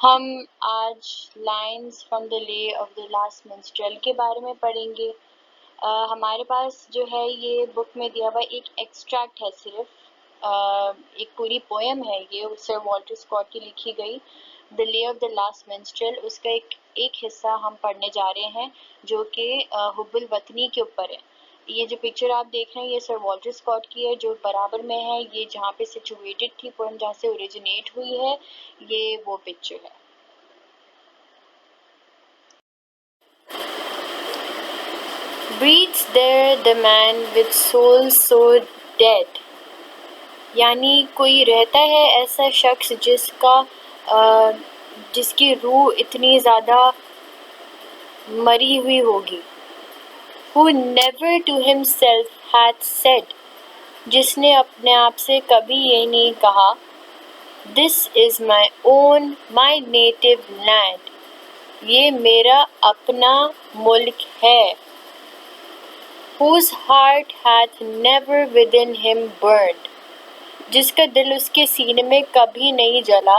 ہم آج lines from the lay of the last menstrual کے بارے میں پڑھیں گے. ہمارے پاس جو ہے یہ بک میں دیا ہوا ایک ایکسٹریکٹ ہے صرف، ایک پوری پویم ہے یہ سر والٹر اسکاٹ کی لکھی گئی دا lay of the last menstrual. اس کا ایک حصہ ہم پڑھنے جا رہے ہیں جو کہ حب الوطنی کے اوپر ہے. یہ جو پکچر آپ دیکھ رہے ہیں یہ سر والٹر اسکاٹ کی ہے جو برابر میں ہے، یہ جہاں پہ سچویٹڈ تھی پوئم، جہاں سے اوریجنیٹ ہوئی ہے، یہ وہ پکچر ہے. Breathes there the man with soul so dead. یعنی کوئی رہتا ہے ایسا شخص جس کی روح اتنی زیادہ مری ہوئی ہوگی. Who never to himself had said. جس نے اپنے آپ سے کبھی یہ نہیں کہا This is my own, my native land. یہ میرا اپنا ملک ہے. Whose heart hath never within him burned. جس کا دل اس کے سینے میں کبھی نہیں جلا.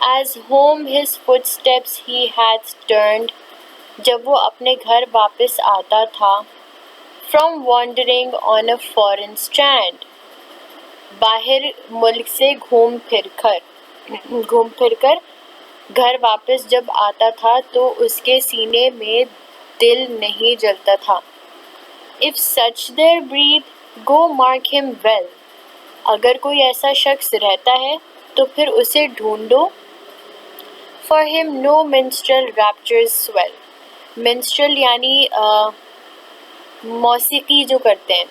As home his footsteps he hath turned. جب وہ اپنے گھر واپس آتا تھا. From wandering on a foreign strand. باہر ملک سے گھوم پھر کر گھر واپس جب آتا تھا تو اس کے سینے میں دل نہیں جلتا تھا. If such there breathe, go mark him well. اگر کوئی ایسا شخص رہتا ہے تو پھر اسے ڈھونڈو. For him no minstrel raptures swell. minstrel یعنی موسیقی جو کرتے ہیں.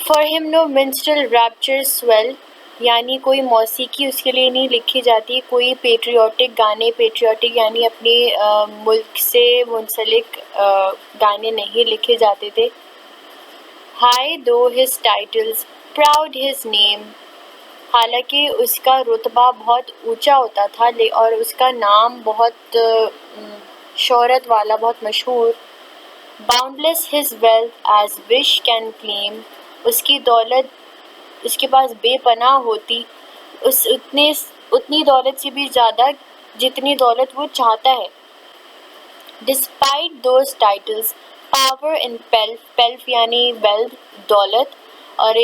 For him no minstrel raptures swell. یعنی کوئی موسیقی اس کے لیے نہیں لکھی جاتی، کوئی پیٹریوٹک گانے، پیٹریوٹک یعنی اپنے ملک سے منسلک گانے نہیں لکھے جاتے تھے. High though his titles, proud his name. حالانکہ اس کا رتبہ بہت اونچا ہوتا تھا اور اس کا نام بہت شہرت والا، بہت مشہور. Boundless his wealth as wish can claim. اس کی دولت اس کے پاس بے پناہ ہوتی، اتنی دولت سے بھی زیادہ جتنی دولت وہ چاہتا ہے. Despite those titles, power and pelf یعنی wealth دولت، اور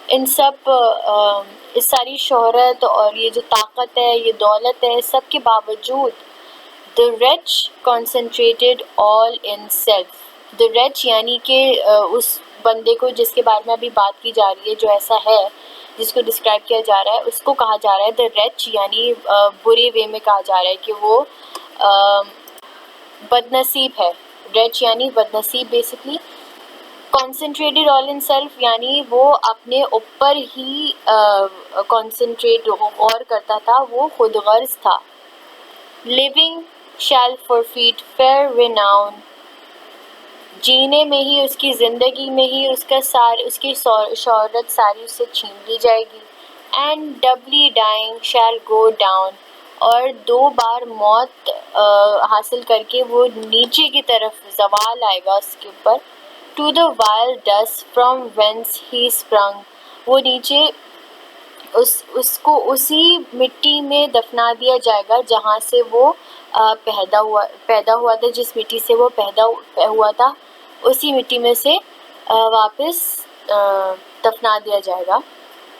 ان سب اس ساری شہرت اور یہ جو طاقت ہے، یہ دولت ہے، سب کے باوجود the wretch concentrated all in self. the wretch یعنی کہ اس بندے کو جس کے بارے میں ابھی بات کی جا رہی ہے، جو ایسا ہے جس کو ڈسکرائب کیا جا رہا ہے، اس کو کہا جا رہا ہے the wretch، یعنی برے وے میں کہا جا رہا ہے کہ وہ بدنصیب ہے. wretch یعنی بدنصیب basically. concentrated all in self یعنی وہ اپنے اوپر ہی concentrate غور کرتا تھا، وہ خود غرض تھا. living shall forfeit fair renown. جینے میں ہی، اس کی زندگی میں ہی اس کی شہرت ساری اس سے چھین لی جائے گی. and doubly dying shall go down. اور 2 بار موت حاصل کر کے وہ نیچے کی طرف زوال آئے گا اس کے اوپر. to the vile dust from whence he sprung. وہ نیچے اس کو اسی مٹی میں دفنا دیا جائے گا جہاں سے وہ پیدا ہوا تھا، جس مٹی سے وہ پیدا ہوا تھا اسی مٹی میں سے واپس دفنا دیا جائے گا.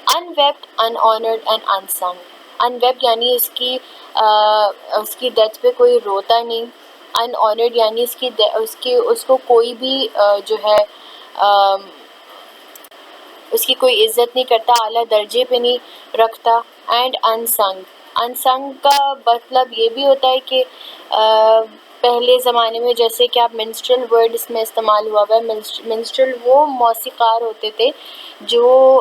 unwept, unhonored and unsung. unwept یعنی اس کی ڈیتھ پہ کوئی روتا نہیں. unhonored یعنی اس کو کوئی بھی جو ہے اس کی کوئی عزت نہیں کرتا، اعلیٰ درجے پہ نہیں رکھتا. And unsung. unsung کا مطلب یہ بھی ہوتا ہے کہ پہلے زمانے میں جیسے کہ آپ منسٹرل ورڈ اس میں استعمال ہوا ہے. منسٹرل وہ موسیقار ہوتے تھے جو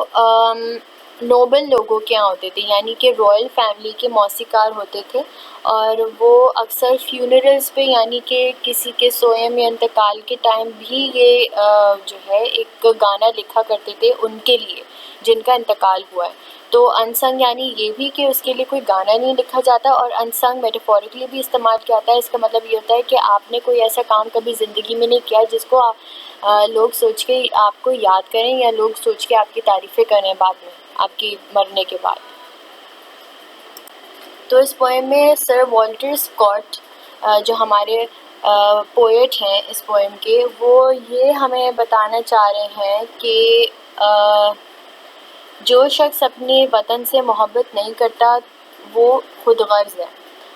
نوبل لوگوں کے یہاں ہوتے تھے، یعنی کہ رائل فیملی کے موسیقار ہوتے تھے، اور وہ اکثر فیونرلز پہ یعنی کہ کسی کے سوئم یا انتقال کے ٹائم بھی یہ جو ہے ایک گانا لکھا کرتے تھے ان کے لیے، جن کا انتقال ہوا ہے. تو انسنگ یعنی یہ بھی کہ اس کے لیے کوئی گانا نہیں لکھا جاتا, اور انسنگ میٹافوریکلی بھی استعمال کیا جاتا ہے. اس کا مطلب یہ ہوتا ہے کہ آپ نے کوئی ایسا کام کبھی زندگی میں نہیں کیا جس کو لوگ سوچ کے آپ کو یاد کریں, یا لوگ سوچ کے آپ کی تعریفیں کریں بعد میں آپ کی مرنے کے بعد. تو اس پوئم میں سر والٹر اسکاٹ جو ہمارے پوئٹ ہیں اس پوئم کے, وہ یہ ہمیں بتانا چاہ رہے ہیں کہ جو شخص اپنے وطن سے محبت نہیں کرتا وہ خود غرض ہے.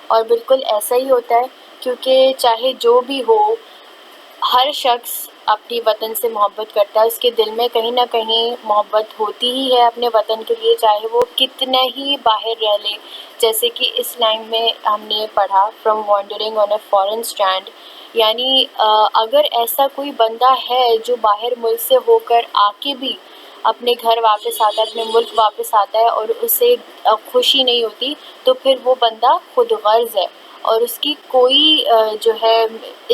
اور بالکل ایسا ہی ہوتا ہے, کیونکہ چاہے جو بھی ہو, ہر شخص اپنی وطن سے محبت کرتا ہے. اس کے دل میں کہیں نہ کہیں محبت ہوتی ہی ہے اپنے وطن کے لیے, چاہے وہ کتنا ہی باہر رہ لے. جیسے کہ اس لائن میں ہم نے پڑھا, from wandering on a foreign strand, یعنی اگر ایسا کوئی بندہ ہے جو باہر ملک سے ہو کر آ کے بھی اپنے گھر واپس آتا ہے, اپنے ملک واپس آتا ہے, اور اسے خوشی نہیں ہوتی, تو پھر وہ بندہ خود غرض ہے, اور اس کی کوئی جو ہے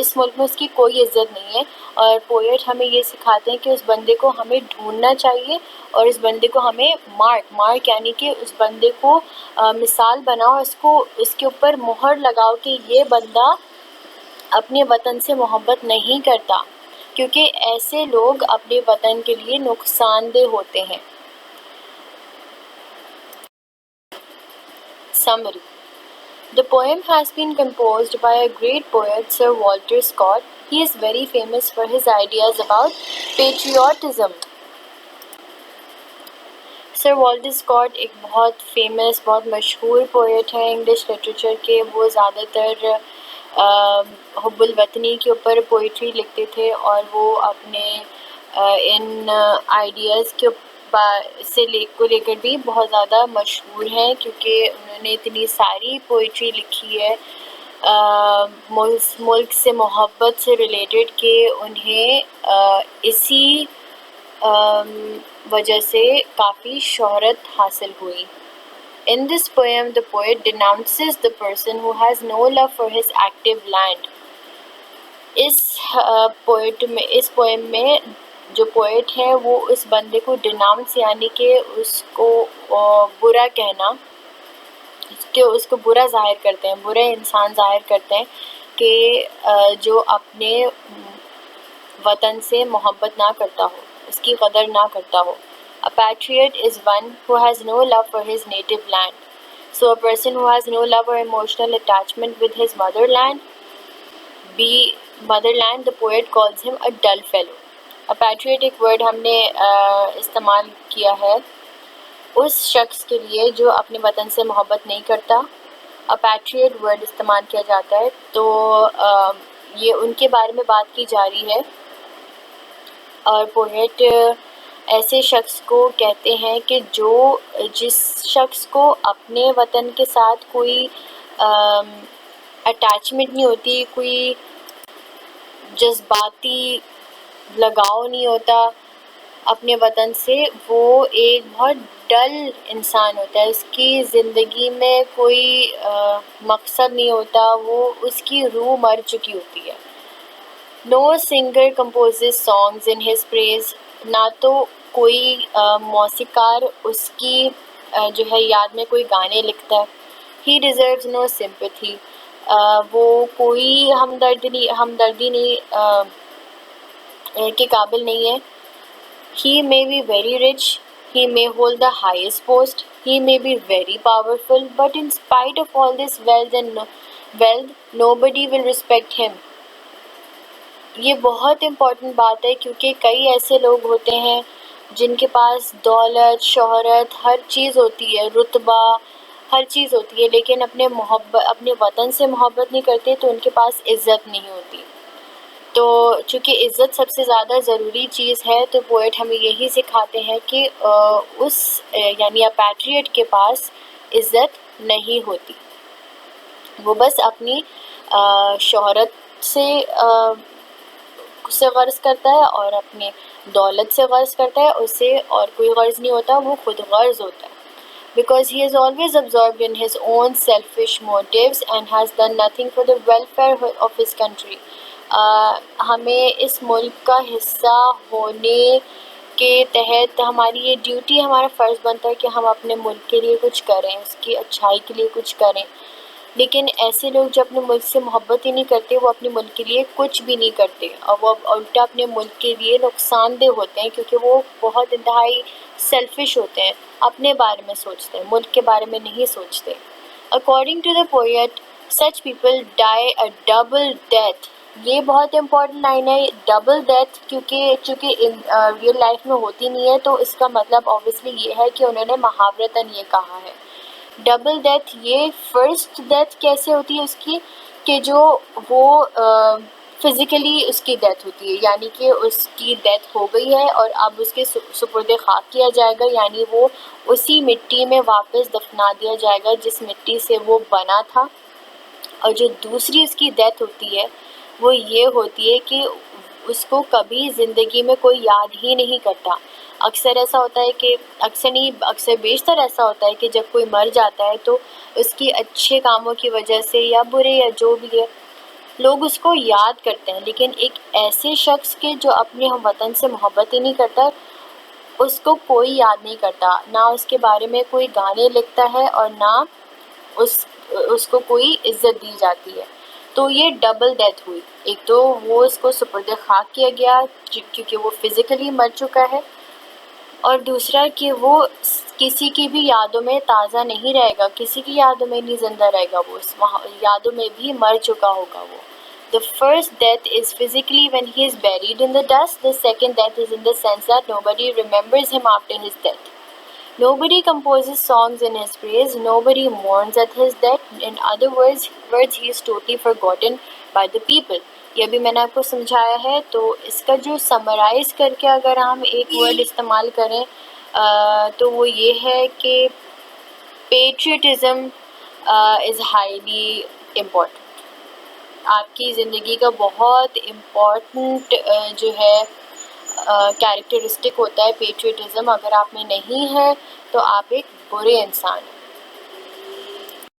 اس ملک میں اس کی کوئی عزت نہیں ہے. اور پوئٹ ہمیں یہ سکھاتے ہیں کہ اس بندے کو ہمیں ڈھونڈنا چاہیے, اور اس بندے کو ہمیں مارک یعنی کہ اس بندے کو مثال بناؤ, اس کے اوپر مہر لگاؤ کہ یہ بندہ اپنے وطن سے محبت نہیں کرتا, کیونکہ ایسے لوگ اپنے وطن کے لیے نقصان دہ ہوتے ہیں. Summary. The poem has been composed by a great poet, Sir Walter Scott. He is very famous for his ideas about patriotism. Sir Walter Scott ایک بہت فیمس, بہت مشہور پوئٹ ہیں انگلش لٹریچر کے. وہ زیادہ تر حب الوطنی کے اوپر پوئٹری لکھتے تھے, اور وہ اپنے ان آئیڈیاز کے کو لے کر بھی بہت زیادہ مشہور ہیں, کیونکہ انہوں نے اتنی ساری پوئٹری لکھی ہے ملک سے محبت سے ریلیٹڈ, کہ انہیں اسی وجہ سے کافی شہرت حاصل ہوئی. In this poem, the poet denounces the person who has no love for his active land. اس پوئم میں جو پوئٹ ہے وہ اس بندے کو ڈیناؤنس یعنی کہ اس کو برا کہنا, کہ اس کو برا ظاہر کرتے ہیں, برے انسان ظاہر کرتے ہیں, کہ جو اپنے وطن سے محبت نہ کرتا ہو, اس کی قدر نہ کرتا ہو. A patriot is one who has no love for his native land. So a person who has no love or emotional attachment with his motherland, the poet calls him a dull fellow. A patriot ایک word ہم نے استعمال کیا ہے اس شخص کے لیے جو اپنے وطن سے محبت نہیں کرتا. A patriot ورڈ استعمال کیا جاتا ہے, تو یہ ان کے بارے میں بات کی جا رہی ہے. اور پوئٹ ایسے شخص کو کہتے ہیں کہ جس شخص کو اپنے وطن کے ساتھ کوئی اٹیچمنٹ نہیں ہوتی, کوئی جذباتی لگاؤ نہیں ہوتا اپنے وطن سے, وہ ایک بہت ڈل انسان ہوتا ہے. اس کی زندگی میں کوئی مقصد نہیں ہوتا, وہ اس کی روح مر چکی ہوتی ہے. No singer composes songs in his praise. نہ تو کوئی موسیقار اس کی جو ہے یاد میں کوئی گانے لکھتا ہے. He deserves no sympathy. وہ کوئی ہمدردی نہیں کے قابل نہیں ہے. He may be very rich, he may hold the highest post, he may be very powerful, but in spite of all this wealth, nobody will respect him. یہ بہت امپورٹنٹ بات ہے, کیونکہ کئی ایسے لوگ ہوتے ہیں جن کے پاس دولت, شہرت, ہر چیز ہوتی ہے, رتبہ, ہر چیز ہوتی ہے, لیکن اپنے وطن سے محبت نہیں کرتے, تو ان کے پاس عزت نہیں ہوتی. تو چونکہ عزت سب سے زیادہ ضروری چیز ہے, تو پوئٹ ہمیں یہی سکھاتے ہیں کہ یعنی پیٹریٹ کے پاس عزت نہیں ہوتی, وہ بس اپنی شہرت سے غرض کرتا ہے اور اپنے دولت سے غرض کرتا ہے, اسے اور کوئی غرض نہیں ہوتا, وہ خود غرض ہوتا ہے. Because he is always absorbed in his own selfish motives and has done nothing for the welfare of his country. ہمیں اس ملک کا حصہ ہونے کے تحت ہماری یہ ڈیوٹی، ہمارا فرض بنتا ہے کہ ہم اپنے ملک کے لیے کچھ کریں، اس کی اچھائی کے لیے کچھ کریں. لیکن ایسے لوگ جو اپنے ملک سے محبت ہی نہیں کرتے، وہ اپنے ملک کے لیے کچھ بھی نہیں کرتے، اور وہ الٹا اپنے ملک کے لیے نقصان دہ ہوتے ہیں، کیونکہ وہ بہت انتہائی سیلفش ہوتے ہیں، اپنے بارے میں سوچتے ہیں، ملک کے بارے میں نہیں سوچتے. According to the poet, such people die a double death. یہ بہت امپورٹنٹ لائن ہے، ڈبل ڈیتھ، کیونکہ چونکہ ریئل لائف میں ہوتی نہیں ہے، تو اس کا مطلب آبویسلی یہ ہے کہ انہوں نے محاورتاً یہ کہا ہے. ڈبل ڈیتھ، یہ فرسٹ ڈیتھ کیسے ہوتی ہے اس کی، کہ جو وہ فزیکلی اس کی ڈیتھ ہوتی ہے، یعنی کہ اس کی ڈیتھ ہو گئی ہے اور اب اس کے سپرد خاک کیا جائے گا، یعنی وہ اسی مٹی میں واپس دفنا دیا جائے گا جس مٹی سے وہ بنا تھا. اور جو دوسری اس کی ڈیتھ ہوتی ہے وہ یہ ہوتی ہے کہ اس کو کبھی زندگی میں کوئی یاد ہی نہیں کرتا. اکثر ایسا ہوتا ہے کہ اکثر بیشتر ایسا ہوتا ہے کہ جب کوئی مر جاتا ہے تو اس کی اچھے کاموں کی وجہ سے یا برے یا جو بھی ہے لوگ اس کو یاد کرتے ہیں، لیکن ایک ایسے شخص کے جو اپنے ہم وطن سے محبت ہی نہیں کرتا، اس کو کوئی یاد نہیں کرتا، نہ اس کے بارے میں کوئی گانے لکھتا ہے اور نہ اس کو کوئی عزت دی جاتی ہے. تو یہ ڈبل ڈیتھ ہوئی، ایک تو وہ اس کو سپرد خاک کیا گیا کیونکہ وہ فزیکلی مر چکا ہے، اور دوسرا کہ وہ کسی کی بھی یادوں میں تازہ نہیں رہے گا، کسی کی یادوں میں نہیں زندہ رہے گا، وہ اس یادوں میں بھی مر چکا ہوگا وہ. The first death is physically when he is buried in the dust. The second death is in the sense that nobody remembers him after his death. Nobody composes songs in his praise. Nobody mourns at his death. In other words, he is totally forgotten by the people. یہ بھی میں نے آپ کو سمجھایا ہے. تو اس کا جو سمرائز کر کے اگر ہم ایک ورڈ استعمال کریں تو وہ یہ ہے کہ پیٹریٹزم از ہائیلی امپورٹنٹ. آپ کی زندگی کا بہت امپورٹنٹ جو ہے کیریکٹرسٹک ہوتا ہے پیٹریٹزم. اگر آپ میں نہیں ہے تو آپ ایک برے انسان ہیں.